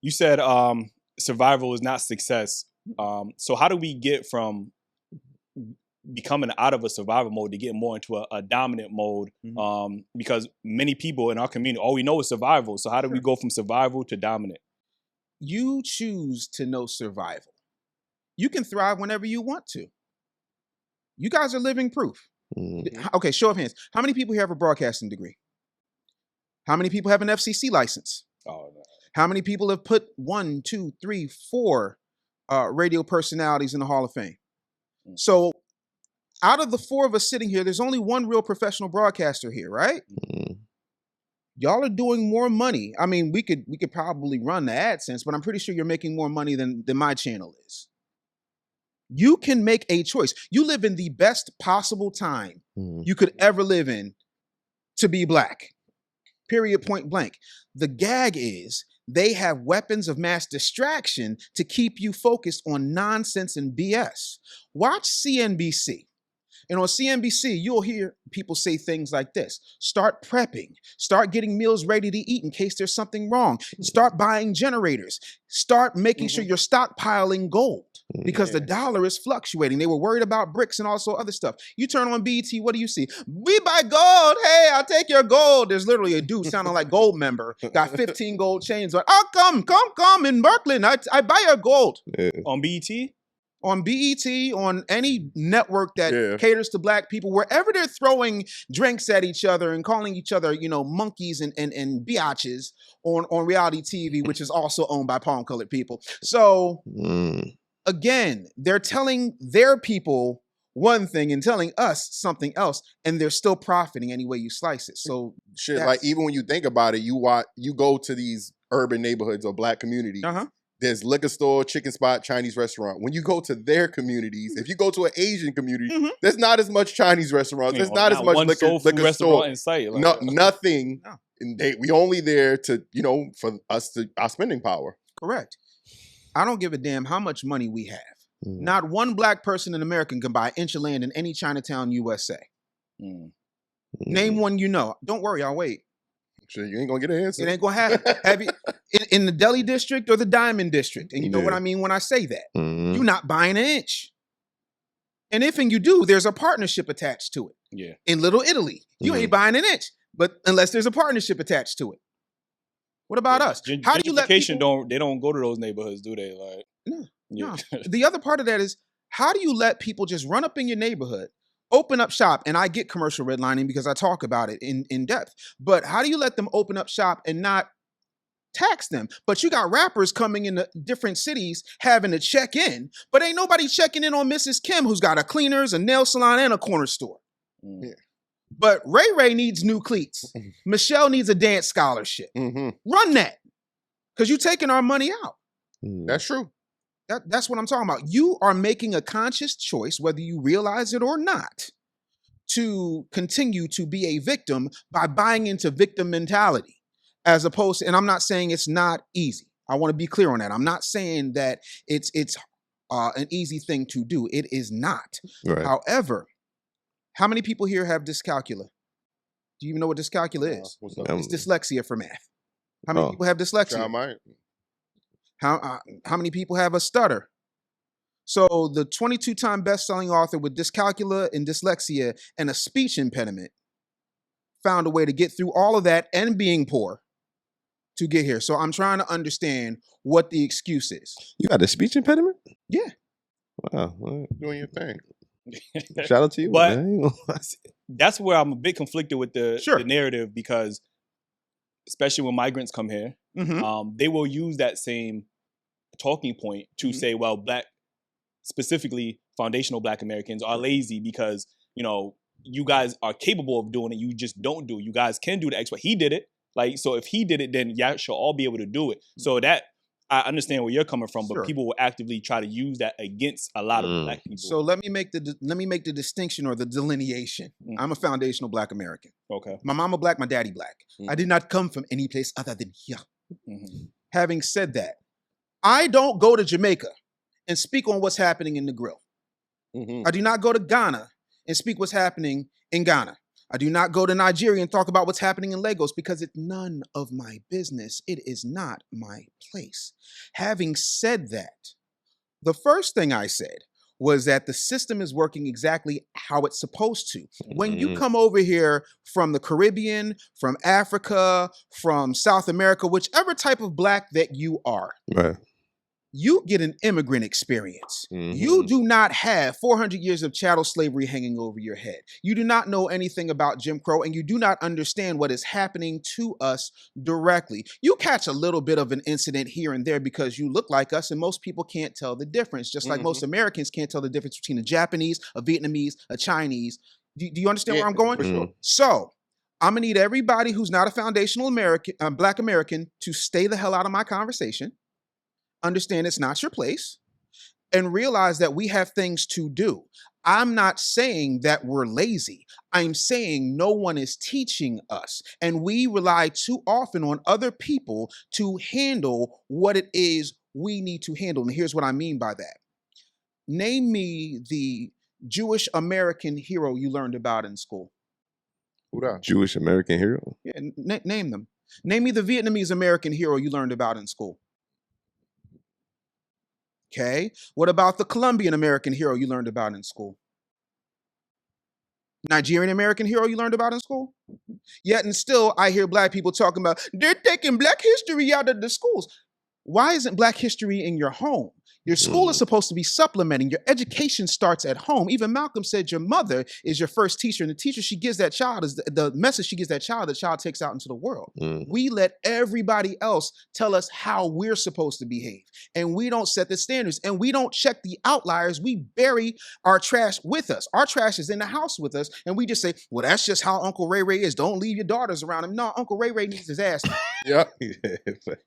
you said survival is not success. So how do we get from becoming out of a survival mode to get more into a dominant mode? Because many people in our community, all we know is survival. So how do we go from survival to dominant? You choose to know survival. You can thrive whenever you want to. You guys are living proof. Okay, show of hands. How many people here have a broadcasting degree? How many people have an FCC license? Oh, no. How many people have put 1, 2, 3, 4 radio personalities in the Hall of Fame? So out of the 4 of us sitting here, there's only one real professional broadcaster here, right? Y'all are doing more money. I mean, we could probably run the AdSense, but I'm pretty sure you're making more money than my channel is. You can make a choice. You live in the best possible time you could ever live in to be black. Period, point blank. The gag is they have weapons of mass distraction to keep you focused on nonsense and BS. Watch CNBC. And on CNBC, you'll hear people say things like this. Start prepping. Start getting meals ready to eat in case there's something wrong. Start buying generators. Start making sure you're stockpiling gold because the dollar is fluctuating. They were worried about bricks and also other stuff. You turn on BET, what do you see? We buy gold. Hey, I'll take your gold. There's literally a dude sounding like Gold Member. Got 15 gold chains. Like, oh, come in Brooklyn. I buy your gold. On BET? On BET, on any network that caters to black people, wherever they're throwing drinks at each other and calling each other, you know, monkeys and biatches on reality TV, which is also owned by palm-colored people. So, again, they're telling their people one thing and telling us something else, and they're still profiting any way you slice it. So, like, even when you think about it, you go to these urban neighborhoods or black communities. There's liquor store, chicken spot, Chinese restaurant. When you go to their communities, if you go to an Asian community, there's not as much Chinese restaurants. There's not as much liquor store in sight. Like, nothing. No. And we only there to, you know, for us to our spending power. Correct. I don't give a damn how much money we have. Not one black person in America can buy an inch of land in any Chinatown, USA. Name one you know. Don't worry, I'll wait. Sure, you ain't gonna get an answer. It ain't gonna happen. Have you in the Delhi district or the Diamond district? And you know what I mean when I say that. You're not buying an inch. And if you do, there's a partnership attached to it. Yeah. In Little Italy, you ain't buying an inch, but unless there's a partnership attached to it. What about us? How do you let people... They don't go to those neighborhoods, do they? Like, no. The other part of that is, how do you let people just run up in your neighborhood, open up shop? And I get commercial redlining because I talk about it in depth. But how do you let them open up shop and not tax them? But you got rappers coming into different cities having to check in, but ain't nobody checking in on Mrs. Kim, who's got a cleaners, a nail salon, and a corner store. But Ray needs new cleats. Michelle needs a dance scholarship. Run that, because you're taking our money out. That's true. That's what I'm talking about. You are making a conscious choice, whether you realize it or not, to continue to be a victim by buying into victim mentality, as opposed to, and I'm not saying it's not easy. I want to be clear on that. I'm not saying that it's an easy thing to do. It is not. Right. However, how many people here have dyscalculia? Do you even know what dyscalculia is? It's dyslexia for math. How many people have dyslexia? I might. How many people have a stutter? So the 22-time best-selling author with dyscalculia and dyslexia and a speech impediment found a way to get through all of that and being poor to get here. So I'm trying to understand what the excuse is. You got a speech impediment? Yeah. Wow. Well, doing your thing. Shout out to you. But that's where I'm a bit conflicted with the narrative, because especially when migrants come here, they will use that same talking point to say, well, black, specifically foundational black Americans are lazy because, you know, you guys are capable of doing it. You just don't do it. You guys can do the expert. He did it. Like, so if he did it, then y'all should all be able to do it. So that, I understand where you're coming from, but people will actively try to use that against a lot of black people. So let me make the distinction or the delineation. I'm a foundational black American. Okay. My mama black, my daddy black. I did not come from any place other than here. Having said that, I don't go to Jamaica and speak on what's happening in the grill. I do not go to Ghana and speak what's happening in Ghana. I do not go to Nigeria and talk about what's happening in Lagos because it's none of my business. It is not my place. Having said that, the first thing I said was that the system is working exactly how it's supposed to. When you come over here from the Caribbean, from Africa, from South America, whichever type of black that you are, right, you get an immigrant experience. You do not have 400 years of chattel slavery hanging over your head. You do not know anything about Jim Crow, and you do not understand what is happening to us directly. You catch a little bit of an incident here and there because you look like us, and most people can't tell the difference, just like most Americans can't tell the difference between a Japanese, a Vietnamese, a Chinese. Do you understand where I'm going? Sure. So I'm gonna need everybody who's not a foundational American, Black American, to stay the hell out of my conversation. Understand it's not your place, and realize that we have things to do. I'm not saying that we're lazy. I'm saying no one is teaching us, and we rely too often on other people to handle what it is we need to handle. And here's what I mean by that. Name me the Jewish American hero you learned about in school. Who that? Jewish American hero? Yeah, name them. Name me the Vietnamese American hero you learned about in school. Okay. What about the Colombian American hero you learned about in school? Nigerian American hero you learned about in school? Yet and still, I hear Black people talking about, they're taking Black history out of the schools. Why isn't Black history in your home? Your school is supposed to be supplementing. Your education starts at home. Even Malcolm said your mother is your first teacher, and the teacher she gives that child is the message she gives that child, the child takes out into the world. We let everybody else tell us how we're supposed to behave, and we don't set the standards, and we don't check the outliers. We bury our trash with us. Our trash is in the house with us, and we just say, well, that's just how Uncle Ray Ray is. Don't leave your daughters around him. No, Uncle Ray Ray needs his ass. Yeah.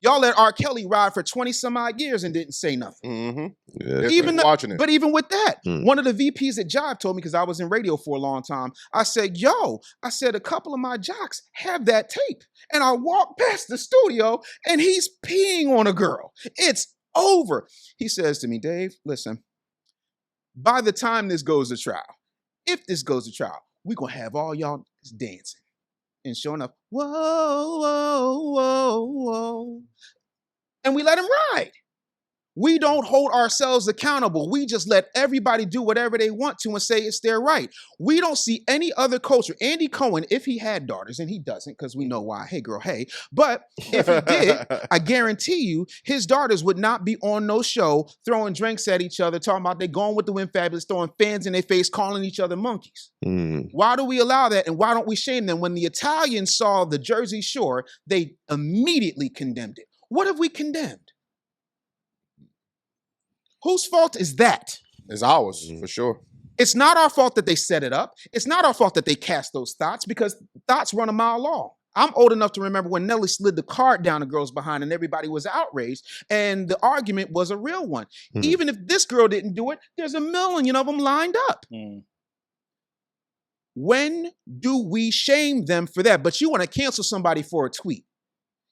Y'all let R. Kelly ride for 20 some odd years and didn't say nothing. Yeah. Watching it. But even with that, one of the VPs at Jive told me, because I was in radio for a long time, I said, a couple of my jocks have that tape. And I walked past the studio and he's peeing on a girl. It's over. He says to me, Dave, listen, by the time this goes to trial, if this goes to trial, we're going to have all y'all dancing. And sure enough, whoa, whoa, whoa, whoa. And we let him ride. We don't hold ourselves accountable. We just let everybody do whatever they want to and say it's their right. We don't see any other culture. Andy Cohen, if he had daughters, and he doesn't because we know why, hey girl, hey. But if he did, I guarantee you his daughters would not be on no show throwing drinks at each other, talking about they going with the wind fabulous, throwing fans in their face, calling each other monkeys. Why do we allow that, and why don't we shame them? When the Italians saw the Jersey Shore, they immediately condemned it. What have we condemned? Whose fault is that? It's ours, for sure. It's not our fault that they set it up. It's not our fault that they cast those thoughts, because thoughts run a mile long. I'm old enough to remember when Nelly slid the card down a girl's behind and everybody was outraged, and the argument was a real one. Even if this girl didn't do it, there's a million of them lined up. When do we shame them for that? But you want to cancel somebody for a tweet.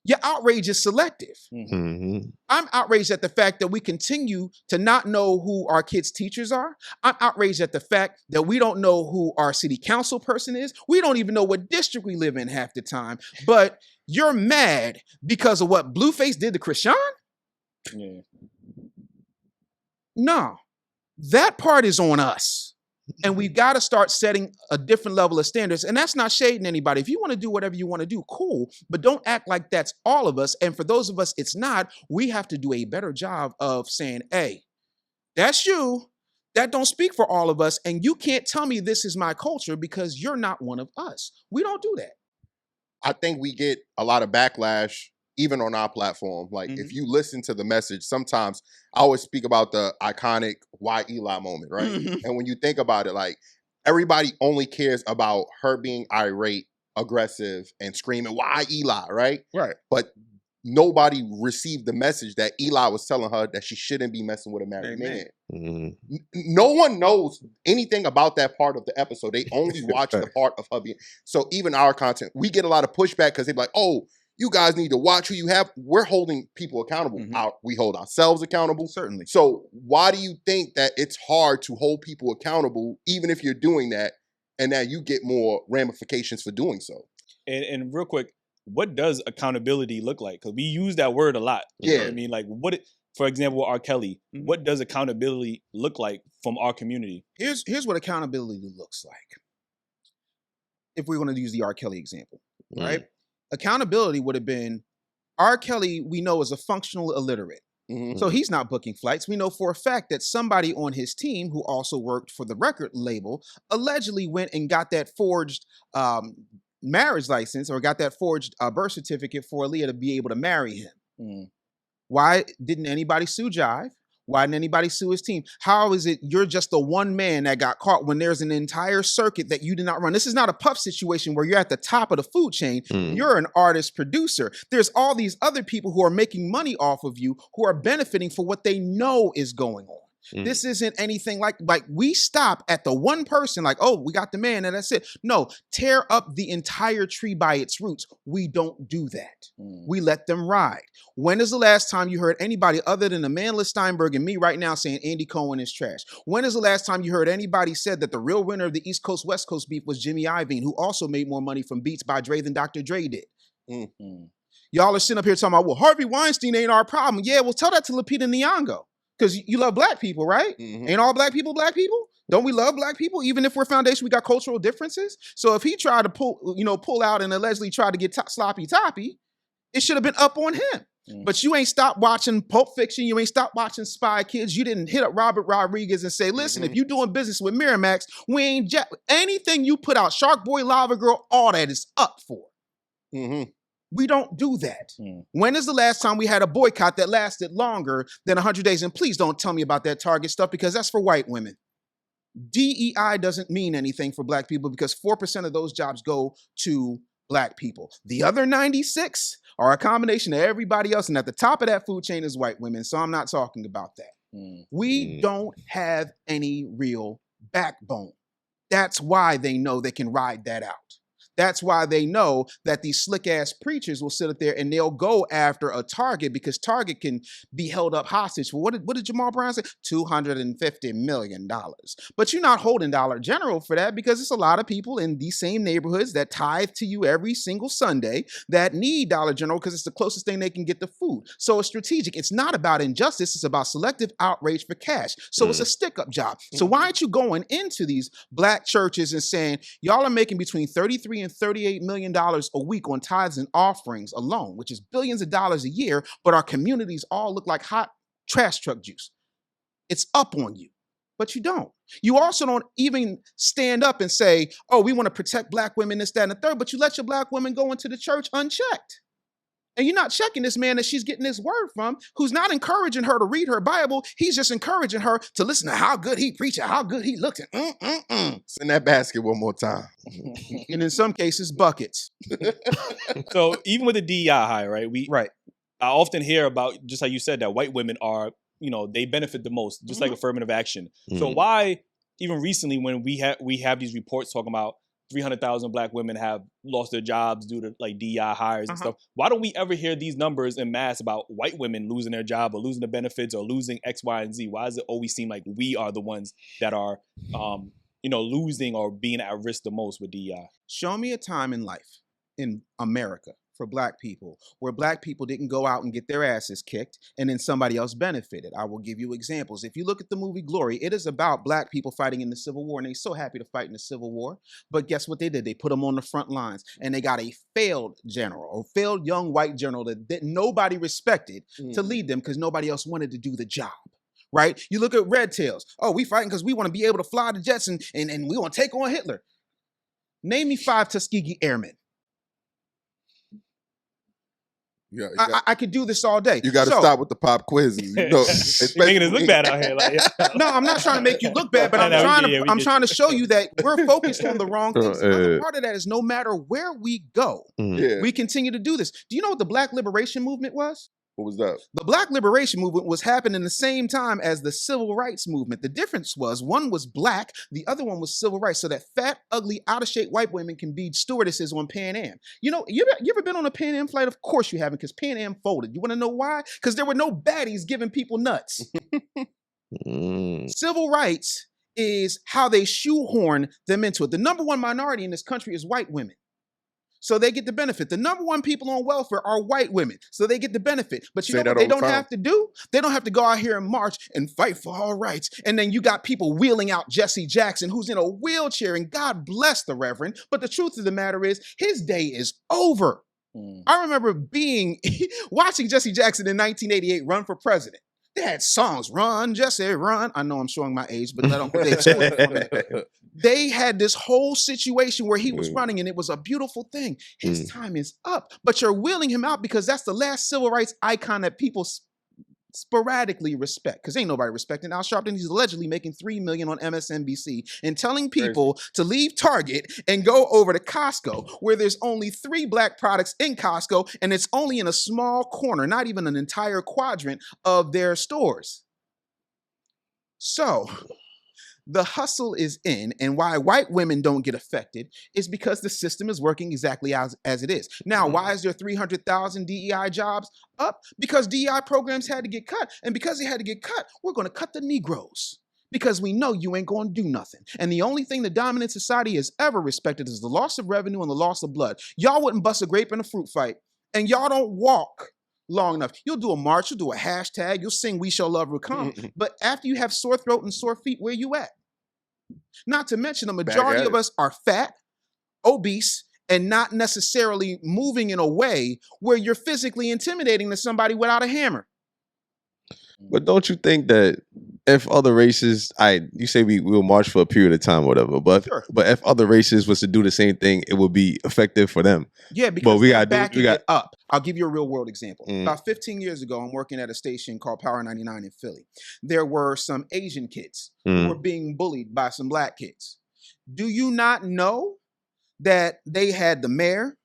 Your outrage is selective. I'm outraged at the fact that we continue to not know who our kids' teachers are. I'm outraged at the fact that we don't know who our city council person is. We don't even know what district we live in half the time. But you're mad because of what Blueface did to Krishan? Yeah. No, that part is on us. And we've got to start setting a different level of standards. And that's not shading anybody. If you want to do whatever you want to do, cool. But don't act like that's all of us. And for those of us it's not, we have to do a better job of saying, hey, that's you. That don't speak for all of us. And you can't tell me this is my culture because you're not one of us. We don't do that. I think we get a lot of backlash even on our platform. Like if you listen to the message, sometimes I always speak about the iconic why Eli moment, right? And when you think about it, like everybody only cares about her being irate, aggressive, and screaming, why Eli, right? Right. But nobody received the message that Eli was telling her that she shouldn't be messing with a married man. No one knows anything about that part of the episode. They only watch the part of her being. So even our content, we get a lot of pushback because they're like, oh, you guys need to watch who you have. We're holding people accountable. We hold ourselves accountable. Certainly. So why do you think that it's hard to hold people accountable, even if you're doing that, And now you get more ramifications for doing so. And real quick, what does accountability look like? Because we use that word a lot. You know what I mean? Like, for example, with R. Kelly, what does accountability look like from our community? Here's what accountability looks like. If we're going to use the R. Kelly example, right? Accountability would have been, R. Kelly, we know, is a functional illiterate. So he's not booking flights. We know for a fact that somebody on his team who also worked for the record label allegedly went and got that forged marriage license or got that forged birth certificate for Aaliyah to be able to marry him. Why didn't anybody sue Jive? Why didn't anybody sue his team? How is it you're just the one man that got caught when there's an entire circuit that you did not run? This is not a Puff situation where you're at the top of the food chain. You're an artist producer. There's all these other people who are making money off of you who are benefiting for what they know is going on. This isn't anything like we stop at the one person like, oh, we got the man and that's it. No, tear up the entire tree by its roots. We don't do that. We let them ride. When is the last time you heard anybody other than Amanda Steinberg and me right now saying Andy Cohen is trash? When is the last time you heard anybody said that the real winner of the East Coast West Coast beef was Jimmy Iovine, who also made more money from beats by Dre than Dr. Dre did? Y'all are sitting up here talking about, well, Harvey Weinstein ain't our problem. Yeah, well, tell that to Lupita Nyong'o. Because you love black people, right? Ain't all black people black people? Don't we love black people? Even if we're foundation, we got cultural differences. So if he tried to pull out and allegedly tried to get sloppy toppy, it should have been up on him. But you ain't stopped watching Pulp Fiction. You ain't stopped watching Spy Kids. You didn't hit up Robert Rodriguez and say, listen, if you doing business with Miramax, we ain't anything you put out, Shark Boy, Lava Girl, all that is up for. We don't do that. When is the last time we had a boycott that lasted longer than 100 days? And please don't tell me about that Target stuff because that's for white women. DEI doesn't mean anything for black people because 4% of those jobs go to black people. The other 96 are a combination of everybody else. And at the top of that food chain is white women. So I'm not talking about that. We don't have any real backbone. That's why they know they can ride that out. That's why they know that these slick-ass preachers will sit up there and they'll go after a Target because Target can be held up hostage for, what did Jamal Brown say? $250 million. But you're not holding Dollar General for that because it's a lot of people in these same neighborhoods that tithe to you every single Sunday that need Dollar General because it's the closest thing they can get to food. So it's strategic. It's not about injustice. It's about selective outrage for cash. So it's a stick-up job. So why aren't you going into these black churches and saying, y'all are making between 33 and $38 million a week on tithes and offerings alone, which is billions of dollars a year, but our communities all look like hot trash truck juice. It's up on you, but you don't. You also don't even stand up and say, oh, we want to protect black women, this, that, and the third, but you let your black women go into the church unchecked. And you're not checking this man that she's getting this word from, who's not encouraging her to read her Bible. He's just encouraging her to listen to how good he preaches, how good he looks. Send that basket one more time. And in some cases, buckets. So even with the DEI high, right? I often hear about, just like you said, that white women are, they benefit the most, just like affirmative action. So why, even recently, when we have these reports talking about 300,000 black women have lost their jobs due to like DEI hires and stuff. Why don't we ever hear these numbers en masse about white women losing their job or losing the benefits or losing X, Y, and Z? Why does it always seem like we are the ones that are, losing or being at risk the most with DEI? Show me a time in life in America for black people where black people didn't go out and get their asses kicked and then somebody else benefited. I will give you examples. If you look at the movie Glory, it is about black people fighting in the Civil War, and they're so happy to fight in the Civil War. But guess what they did? They put them on the front lines, and they got a failed general or failed young white general that nobody respected to lead them because nobody else wanted to do the job. Right? You look at Red Tails. Oh, we fighting because we want to be able to fly the jets and we want to take on Hitler. Name me 5 Tuskegee Airmen. Yeah, I could do this all day. You got to stop with the pop quizzes. You're making us look bad out here. No, I'm not trying to make you look bad, but I'm trying to show you that we're focused on the wrong things. Another part of that is no matter where we go, we continue to do this. Do you know what the Black Liberation Movement was? What was that? The Black Liberation Movement was happening the same time as the Civil Rights Movement. The difference was one was black, the other one was civil rights, so that fat, ugly, out-of-shape white women can be stewardesses on Pan Am. You ever been on a Pan Am flight? Of course you haven't, because Pan Am folded. You want to know why? Because there were no baddies giving people nuts. Civil rights is how they shoehorn them into it. The number one minority in this country is white women. So they get the benefit. The number one people on welfare are white women. So they get the benefit. But you know what they don't have to do? They don't have to go out here and march and fight for all rights. And then you got people wheeling out Jesse Jackson, who's in a wheelchair, and God bless the Reverend. But the truth of the matter is, his day is over. I remember watching Jesse Jackson in 1988 run for president. They had songs, run, Jesse, run. I know I'm showing my age, but they had this whole situation where he was running, and it was a beautiful thing. His time is up, but you're wheeling him out because that's the last civil rights icon that people sporadically respect, because ain't nobody respecting Al Sharpton. He's allegedly making $3 million on MSNBC and telling people to leave Target and go over to Costco, where there's only 3 black products in Costco, and it's only in a small corner, not even an entire quadrant of their stores. So the hustle is in, and why white women don't get affected is because the system is working exactly as it is. Now, why is there 300,000 DEI jobs up? Because DEI programs had to get cut, and because they had to get cut, we're going to cut the Negroes. Because we know you ain't going to do nothing. And the only thing the dominant society has ever respected is the loss of revenue and the loss of blood. Y'all wouldn't bust a grape in a fruit fight, and y'all don't walk long enough. You'll do a march, you'll do a hashtag, you'll sing "We Shall Love Will Come," but after you have sore throat and sore feet, where you at? Not to mention the majority of us are fat, obese, and not necessarily moving in a way where you're physically intimidating to somebody without a hammer. But don't you think that if other races, you say we will march for a period of time or whatever, but if other races was to do the same thing, it would be effective for them. Yeah, because we got up. I'll give you a real world example. About 15 years ago, I'm working at a station called Power 99 in Philly. There were some Asian kids who were being bullied by some black kids. Do you not know that they had the mayor,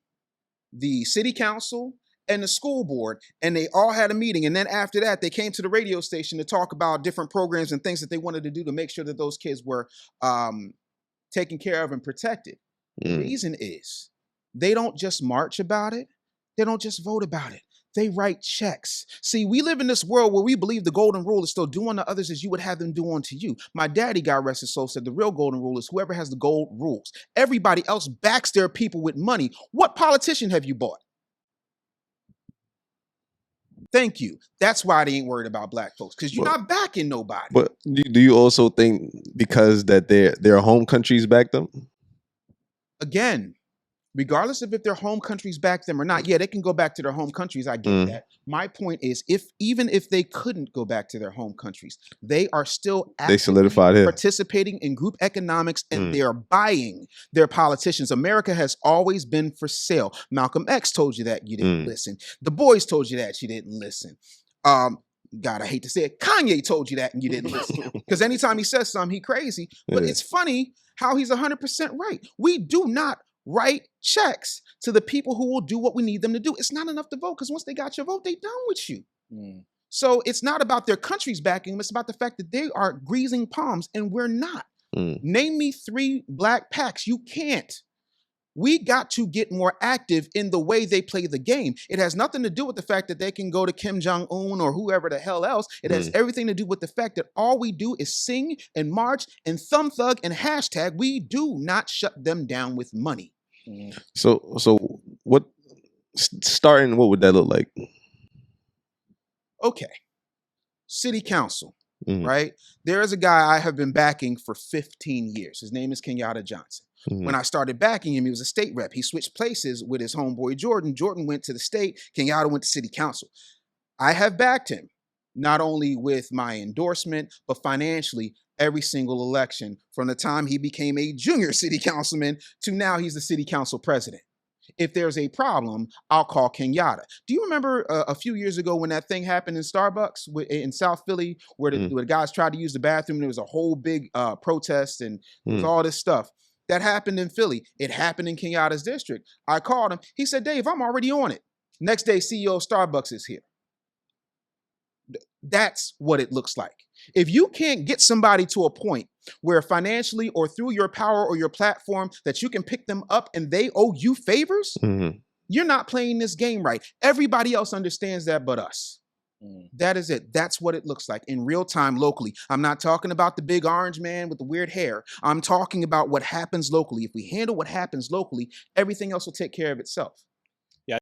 the city council, and the school board, and they all had a meeting, and then after that they came to the radio station to talk about different programs and things that they wanted to do to make sure that those kids were taken care of and protected? The reason is they don't just march about it, they don't just vote about it, they write checks. See, we live in this world where we believe the golden rule is still do unto others as you would have them do unto you. My daddy, God rest his soul, said the real golden rule is whoever has the gold rules. Everybody else backs their people with money. What politician have you bought? Thank you. That's why they ain't worried about black folks, because you're not backing nobody. But do you also think because that their home countries back them? Again, regardless of if their home countries back them or not, yeah, they can go back to their home countries. I get that. My point is, even if they couldn't go back to their home countries, they are still participating in group economics, and they're buying their politicians. America has always been for sale. Malcolm X told you that, you didn't listen. The boys told you that, you didn't listen. God, I hate to say it, Kanye told you that and you didn't listen. Because anytime he says something, he crazy. But it's funny how he's 100% right. We do not write checks to the people who will do what we need them to do. It's not enough to vote, because once they got your vote, they done with you. So it's not about their countries backing them. It's about the fact that they are greasing palms and we're not. Name me 3 black PACs. You can't. We got to get more active in the way they play the game. It has nothing to do with the fact that they can go to Kim Jong-un or whoever the hell else. It has everything to do with the fact that all we do is sing and march and thumb thug and hashtag. We do not shut them down with money. So what would that look like? Okay. City council, right? There is a guy I have been backing for 15 years. His name is Kenyatta Johnson. When I started backing him, he was a state rep. He switched places with his homeboy Jordan. Jordan went to the state. Kenyatta went to city council. I have backed him, not only with my endorsement, but financially every single election from the time he became a junior city councilman to now he's the city council president. If there's a problem, I'll call Kenyatta. Do you remember a few years ago when that thing happened in Starbucks in South Philly, where the guys tried to use the bathroom? There was a whole big protest and there was all this stuff. That happened in Philly. It happened in Kenyatta's district. I called him. He said, Dave, I'm already on it. Next day, CEO of Starbucks is here. That's what it looks like. If you can't get somebody to a point where financially or through your power or your platform that you can pick them up and they owe you favors, you're not playing this game right. Everybody else understands that but us. That is it. That's what it looks like in real time locally. I'm not talking about the big orange man with the weird hair. I'm talking about what happens locally. If we handle what happens locally, everything else will take care of itself.